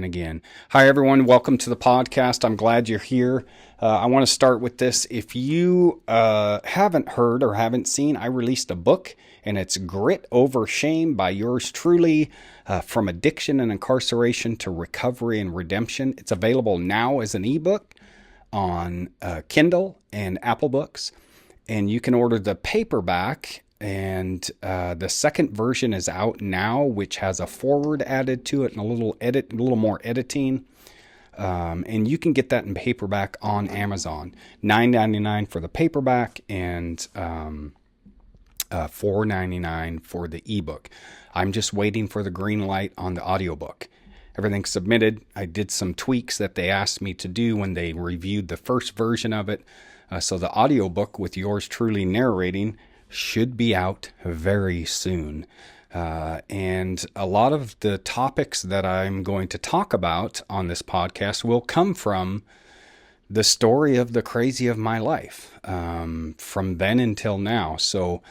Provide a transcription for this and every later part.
plan again. Hi, everyone. Welcome to the podcast. I'm glad you're here. I want to start with this. If you haven't heard or haven't seen, I released a book, and it's Grit Over Shame by yours truly, From Addiction and Incarceration to Recovery and Redemption. It's available now as an ebook on Kindle and Apple Books, and you can order the paperback. And the second version is out now, which has a foreword added to it and a little more editing. And you can get that in paperback on Amazon. $9.99 for the paperback and $4.99 for the ebook. I'm just waiting for the green light on the audiobook. Everything's submitted. I did some tweaks that they asked me to do when they reviewed the first version of it. So the audiobook with yours truly narrating should be out very soon. And a lot of the topics that I'm going to talk about on this podcast will come from the story of the crazy of my life, from then until now. So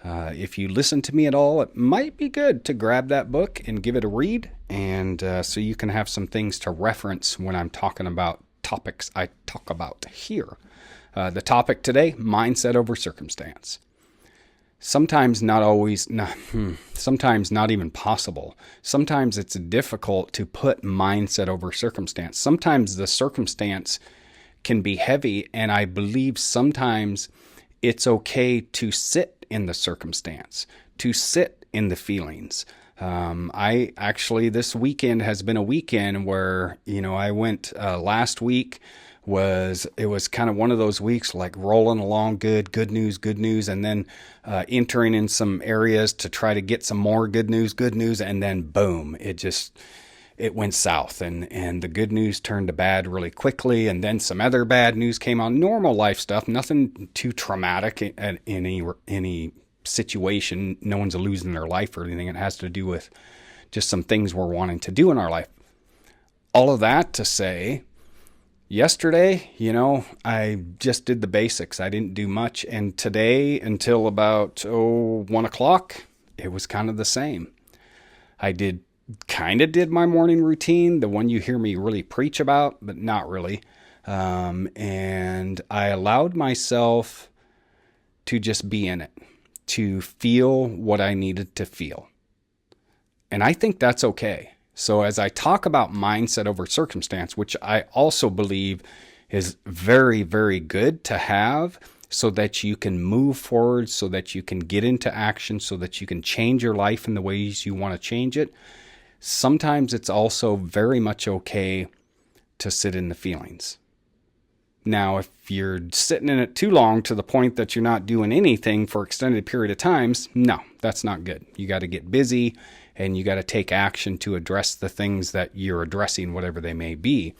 if you listen to me at all, it might be good to grab that book and give it a read. And so you can have some things to reference when I'm talking about topics I talk about here. The topic today, mindset over circumstance. Sometimes not even possible. Sometimes it's difficult to put mindset over circumstance. Sometimes the circumstance can be heavy, and I believe sometimes it's okay to sit in the circumstance, to sit in the feelings. This weekend has been a weekend where, I went last week. It was kind of one of those weeks like rolling along good news, and then entering in some areas to try to get some more good news, and then boom, it went south, and the good news turned to bad really quickly, and then some other bad news came on. Normal life stuff, nothing too traumatic in any situation. No one's losing their life or anything. It has to do with just some things we're wanting to do in our life. All of that to say, yesterday, I just did the basics. I didn't do much. And today, until about 1 o'clock, it was kind of the same. I did my morning routine, the one you hear me really preach about, but not really. And I allowed myself to just be in it, to feel what I needed to feel. And I think that's okay. So as I talk about mindset over circumstance, which I also believe is very, very good to have so that you can move forward, so that you can get into action, so that you can change your life in the ways you want to change it. Sometimes it's also very much okay to sit in the feelings. Now, if you're sitting in it too long to the point that you're not doing anything for an extended period of times, no, that's not good. You got to get busy. And you got to take action to address the things that you're addressing, whatever they may be.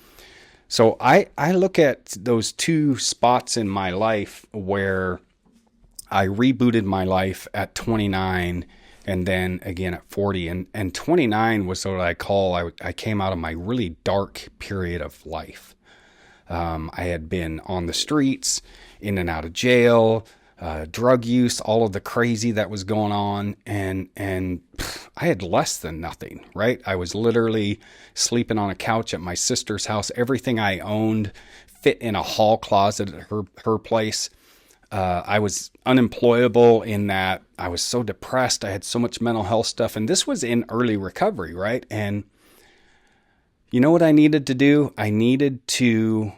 So I look at those two spots in my life where I rebooted my life at 29 and then again at 40. And 29 was what I came out of my really dark period of life. I had been on the streets, in and out of jail, drug use, all of the crazy that was going on. And I had less than nothing, right? I was literally sleeping on a couch at my sister's house. Everything I owned fit in a hall closet at her place. I was unemployable in that I was so depressed. I had so much mental health stuff. And this was in early recovery, right? And you know what I needed to do? I needed to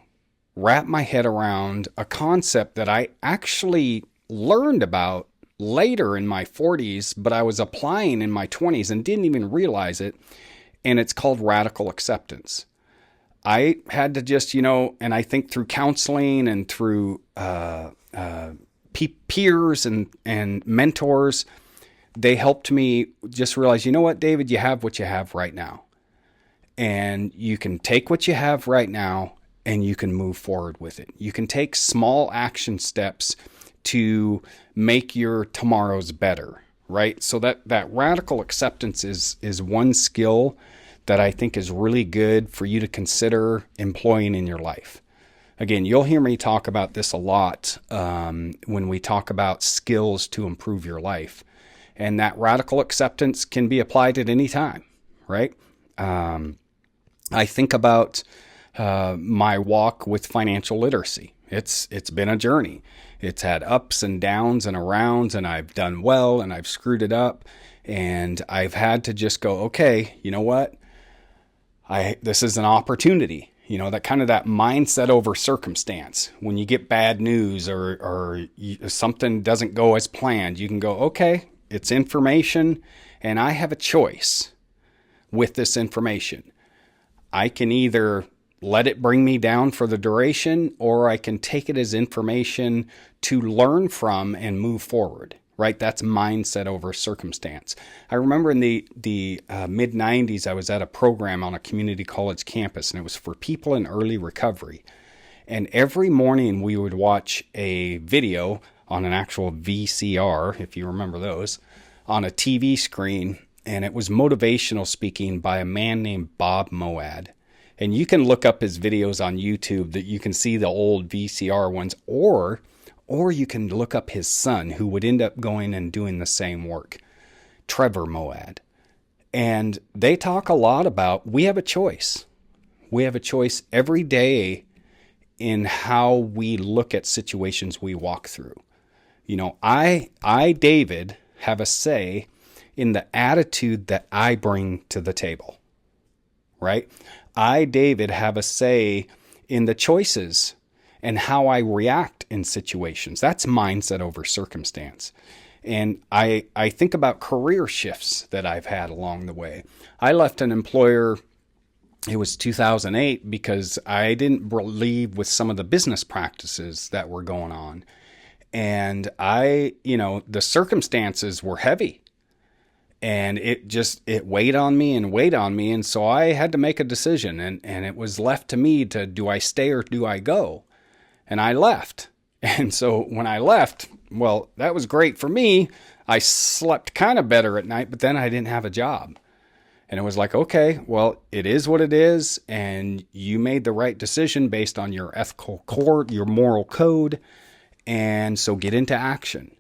wrap my head around a concept that I actually learned about later in my 40s, but I was applying in my 20s and didn't even realize it. And it's called radical acceptance. I had to just, and I think through counseling and through peers and mentors, they helped me just realize, you know what, David, you have what you have right now. And you can take what you have right now and you can move forward with it. You can take small action steps to make your tomorrows better, right? So that radical acceptance is one skill that I think is really good for you to consider employing in your life. Again, you'll hear me talk about this a lot when we talk about skills to improve your life. And that radical acceptance can be applied at any time, right? I think about my walk with financial literacy. It's been a journey. It's had ups and downs and arounds, and I've done well and I've screwed it up, and I've had to just go, okay, you know what? This is an opportunity. That kind of that mindset over circumstance. When you get bad news or something doesn't go as planned, you can go, okay, it's information, and I have a choice with this information. I can either let it bring me down for the duration, or I can take it as information to learn from and move forward, right? That's mindset over circumstance. I remember in the mid 90s, I was at a program on a community college campus, and it was for people in early recovery. And every morning we would watch a video on an actual VCR, if you remember those, on a TV screen. And it was motivational speaking by a man named Bob Moad. And you can look up his videos on YouTube, that you can see the old VCR ones, or you can look up his son, who would end up going and doing the same work, Trevor Moad. And they talk a lot about, we have a choice. We have a choice every day in how we look at situations we walk through. I, David, have a say in the attitude that I bring to the table, right? I, David, have a say in the choices and how I react in situations. That's mindset over circumstance. And I think about career shifts that I've had along the way. I left an employer, it was 2008, because I didn't believe with some of the business practices that were going on. And the circumstances were heavy. And it weighed on me. And so I had to make a decision, and it was left to me to, do I stay or do I go? And I left. And so when I left, well, that was great for me. I slept kind of better at night, but then I didn't have a job. And it was like, okay, well, it is what it is. And you made the right decision based on your ethical core, your moral code. And so get into action.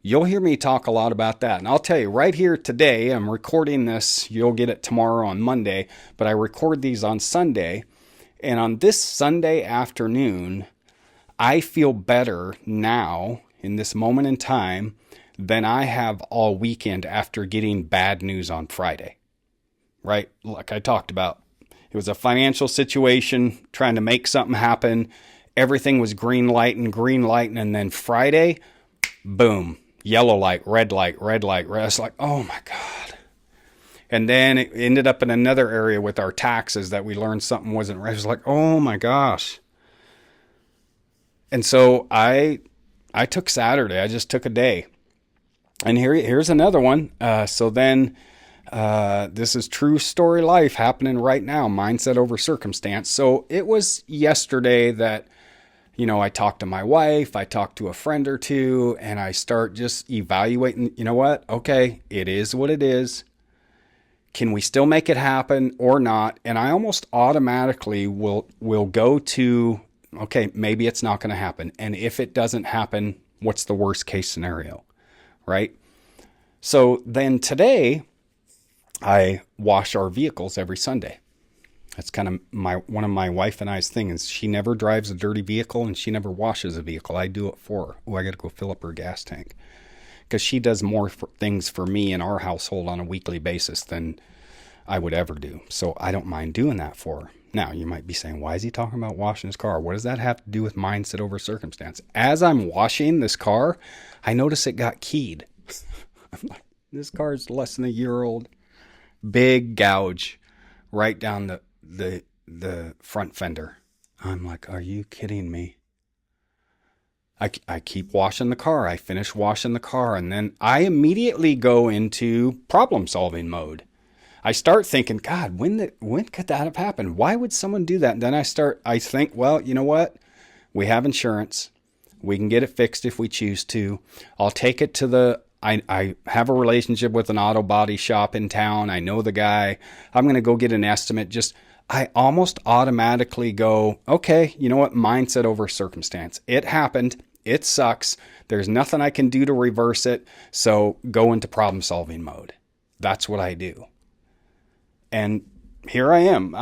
You'll hear me talk a lot about that. And I'll tell you right here today, I'm recording this. You'll get it tomorrow on Monday, but I record these on Sunday. And on this Sunday afternoon, I feel better now in this moment in time than I have all weekend after getting bad news on Friday, right? Like I talked about, it was a financial situation, trying to make something happen. Everything was green light. And then Friday, boom. Yellow light, red light, red light, red. It's like, oh my God. And then it ended up in another area with our taxes that we learned something wasn't right. It was like, oh my gosh. And so I took Saturday. I just took a day. And here's another one. So then this is true story life happening right now. Mindset over circumstance. So it was yesterday that I talked to my wife, I talked to a friend or two, and I start just evaluating, you know what? Okay, it is what it is. Can we still make it happen or not? And I almost automatically will go to, okay, maybe it's not going to happen. And if it doesn't happen, what's the worst case scenario, right? So then today, I wash our vehicles every Sunday. That's kind of one of my wife and I's things. She never drives a dirty vehicle, and she never washes a vehicle. I do it for her. Oh, I got to go fill up her gas tank, because she does more things for me in our household on a weekly basis than I would ever do. So I don't mind doing that for her. Now, you might be saying, why is he talking about washing his car? What does that have to do with mindset over circumstance? As I'm washing this car, I notice it got keyed. I'm like, this car is less than a year old. Big gouge right down the front fender. I'm like, are you kidding me? I keep washing the car. I finish washing the car, and then I immediately go into problem solving mode. I start thinking, God, when could that have happened? Why would someone do that? And then I think, well, you know what? We have insurance. We can get it fixed if we choose to. I'll take it to I have a relationship with an auto body shop in town. I know the guy. I'm going to go get an estimate. I almost automatically go, okay, you know what? Mindset over circumstance. It happened. It sucks. There's nothing I can do to reverse it. So go into problem solving mode. That's what I do. And here I am.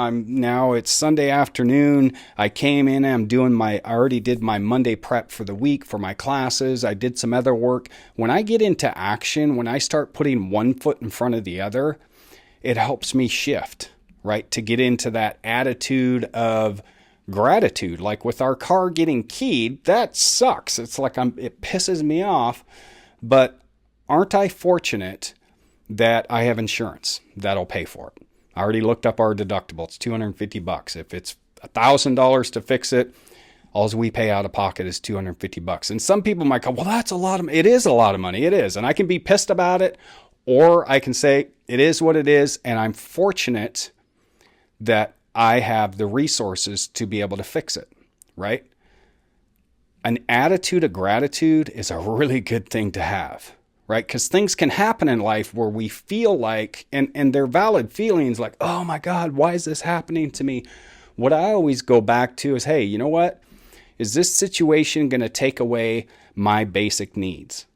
It's Sunday afternoon. I came in, I already did my Monday prep for the week for my classes. I did some other work. When I get into action, when I start putting one foot in front of the other, it helps me shift, right? To get into that attitude of gratitude. Like with our car getting keyed, that sucks. It's like it pisses me off, but aren't I fortunate that I have insurance that'll pay for it? I already looked up our deductible. It's $250. If it's $1,000 to fix it, all we pay out of pocket is $250. And some people might go, well, that's a lot of money. It is a lot of money. It is. And I can be pissed about it, or I can say it is what it is. And I'm fortunate that I have the resources to be able to fix it, right? An attitude of gratitude is a really good thing to have, right? Because things can happen in life where we feel like, and they're valid feelings like, oh my God, why is this happening to me? What I always go back to is, hey, you know what? Is this situation going to take away my basic needs?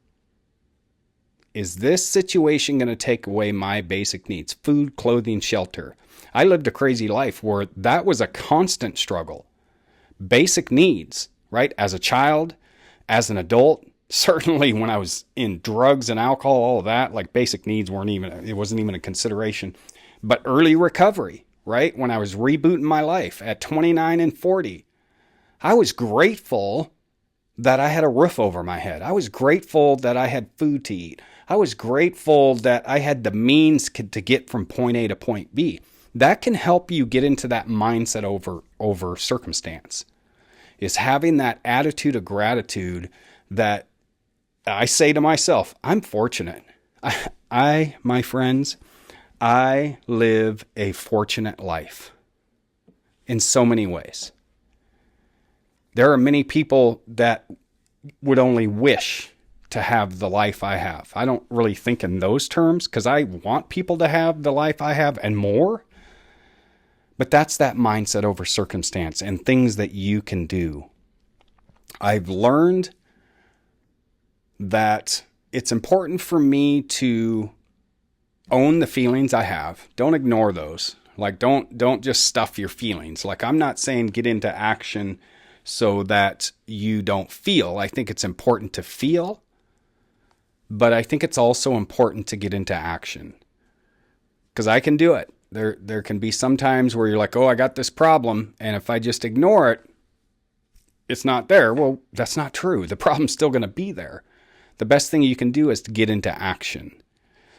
Is this situation going to take away my basic needs? Food, clothing, shelter. I lived a crazy life where that was a constant struggle. Basic needs, right? As a child, as an adult, certainly when I was in drugs and alcohol, all of that, like basic needs it wasn't even a consideration. But early recovery, right? When I was rebooting my life at 29 and 40, I was grateful that I had a roof over my head. I was grateful that I had food to eat. I was grateful that I had the means to get from point A to point B. That can help you get into that mindset over circumstance, is having that attitude of gratitude that I say to myself, I'm fortunate. My friends, I live a fortunate life in so many ways. There are many people that would only wish to have the life I have. I don't really think in those terms because I want people to have the life I have and more. But that's that mindset over circumstance and things that you can do. I've learned that it's important for me to own the feelings I have. Don't ignore those. Like don't just stuff your feelings. Like I'm not saying get into action so that you don't feel. I think it's important to feel, but I think it's also important to get into action. Because I can do it. There can be some times where you're like, oh, I got this problem, and if I just ignore it, it's not there. Well, that's not true. The problem's still going to be there. The best thing you can do is to get into action.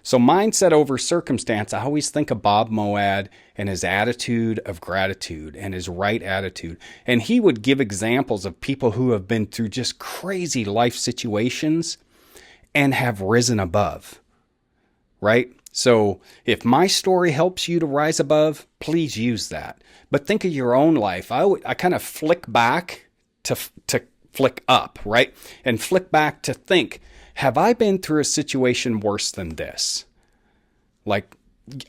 So mindset over circumstance, I always think of Bob Moad and his attitude of gratitude and his right attitude. And he would give examples of people who have been through just crazy life situations and have risen above, right? So if my story helps you to rise above, please use that. But think of your own life. I kind of flick back to flick up, right? And flick back to think, have I been through a situation worse than this? Like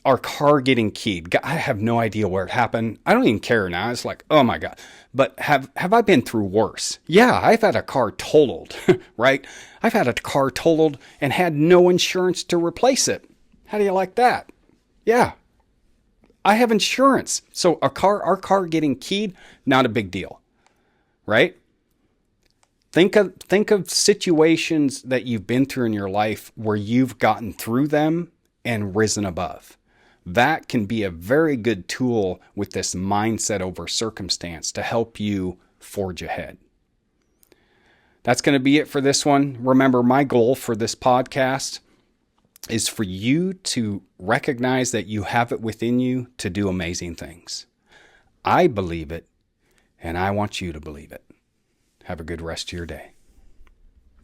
our car getting keyed. I have no idea where it happened. I don't even care now. It's like, oh my God. But have I been through worse? Yeah, I've had a car totaled, right? I've had a car totaled and had no insurance to replace it. How do you like that? Yeah, I have insurance. So our car getting keyed, not a big deal, right? Think of situations that you've been through in your life where you've gotten through them and risen above. That can be a very good tool with this mindset over circumstance to help you forge ahead. That's going to be it for this one. Remember, my goal for this podcast is for you to recognize that you have it within you to do amazing things. I believe it, and I want you to believe it. Have a good rest of your day.